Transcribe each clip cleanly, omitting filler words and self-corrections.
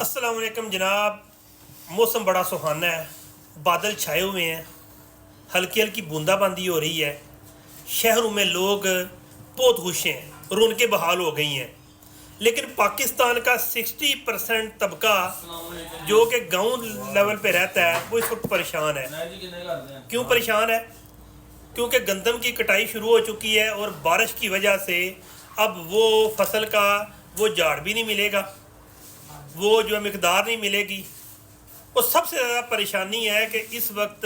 अस्सलाम वालेकुम जनाब। मौसम बड़ा सुहाना है, बादल छाए हुए हैं, हल्की हल्की बूंदाबांदी हो रही है। शहरों में लोग बहुत खुश हैं, रौनकें बहाल हो गई हैं। लेकिन पाकिस्तान का 60% तबका जो कि गांव लेवल पे रहता है वो इस वक्त परेशान है। क्यों परेशान है? क्योंकि गंदम की कटाई शुरू हो चुकी है और बारिश की वजह से अब वो फसल का वो झाड़ भी नहीं मिलेगा, वो जो मिकदार नहीं मिलेगी। और सबसे ज़्यादा परेशानी है कि इस वक्त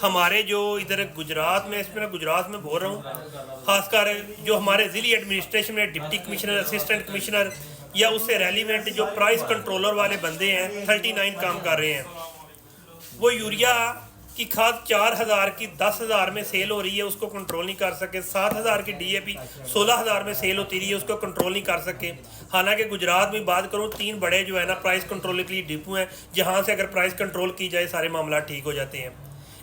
हमारे जो इधर गुजरात में, इसमें मैं गुजरात में बोल रहा हूँ, ख़ासकर जो हमारे ज़िली एडमिनिस्ट्रेशन में डिप्टी कमिश्नर, असिस्टेंट कमिश्नर या उससे रेलिवेंट जो प्राइस कंट्रोलर वाले बंदे हैं 39 काम कर रहे हैं। वो यूरिया की खाद 4000 की 10,000 में सेल हो रही है, उसको कंट्रोल नहीं कर सके। 7000 की DAP 16,000 में सेल होती रही है, उसको कंट्रोल नहीं कर सके। हालांकि गुजरात में बात करूँ 3 बड़े जो है ना प्राइस कंट्रोल के लिए डिपो हैं, जहाँ से अगर प्राइस कंट्रोल की जाए सारे मामला ठीक हो जाते हैं।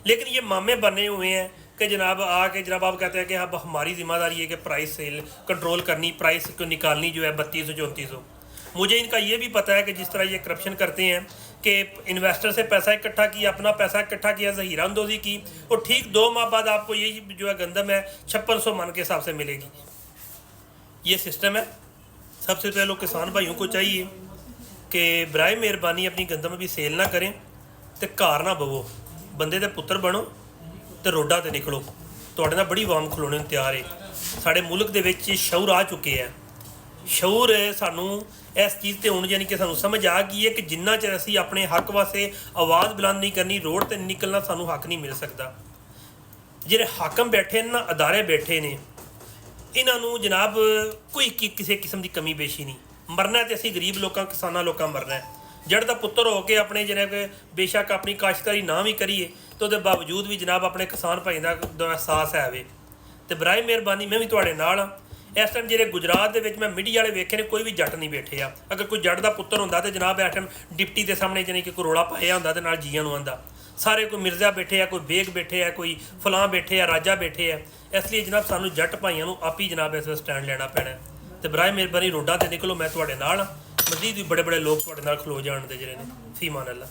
लेकिन ये मामे बने हुए हैं कि जनाब आप कहते हैं कि अब हमारी जिम्मेदारी है कि प्राइस सेल कंट्रोल करनी, प्राइस को निकालनी जो है 3200-3400। मुझे इनका ये भी पता है कि जिस तरह ये करप्शन करते हैं कि इन्वेस्टर से पैसा इकट्ठा किया, अपना पैसा इकट्ठा किया, ज़हीरा अंदोज़ी की, और ठीक 2 माह बाद आपको यही जो है गंदम है 5600 मन के हिसाब से मिलेगी। ये सिस्टम है। सबसे पहले किसान भाइयों को चाहिए कि बराए मेहरबानी अपनी गंदम भी सेल ना करें तो घर ना बवो, बंदे दे पुत्र बनो तो रोडा ते निकलो। तुहाडे नाल बड़ी आवाम खलोने तैयार है। साढ़े मुल्क दे विच शऊर आ चुके हैं। शऊर सानू इस चीज़ ते हुण यानी कि सानू समझ आ गई है कि जिन्ना चਿਰ ਅਸੀਂ अपने हक वास्ते आवाज़ बुलंद नहीं करनी, रोड ते निकलना, सानू हक नहीं मिल सकता। ਜਿਹੜੇ हाकम बैठे ना, अदारे बैठे ने, इन्हों जनाब कोई किसी किस्म की कमी पेशी नहीं। मरना तो असी गरीब लोग, किसाना लोग मरना है। जड़ का पुत्र होकर अपने जनाब बेशक अपनी काश्तकारी ना भी करिए तो उसके बावजूद भी जनाब अपने किसान भाई का एहसास है। तो बराए मेहरबानी मैं भी तुहाडे नाल हाँ। इस टाइम जो गुजरात के मैं मीडिया वाले वेखे ने, कोई भी जट नहीं बैठे आ। अगर कोई जट का पुत्र होंदा तो जनाब इस टाइम डिप्टी के सामने जानी कि कोई रोला पाया होंदा ते नाल जीआं नूं आंदा। सारे कोई मिर्जा बैठे हैं, कोई बेग बैठे हैं, कोई फलां बैठे हैं, राजा बैठे हैं। इसलिए जनाब सानू जट भाइयों को आप ही जनाब इस स्टैंड लेना पैना है। तो बराए मेहरबानी रोडा ते निकलो, मैं तुहाडे नाल हाँ। मजीद भी बड़े बड़े लोग तुहाडे नाल खलो जाण दे जिहड़े ने। फी मान अल्लाह।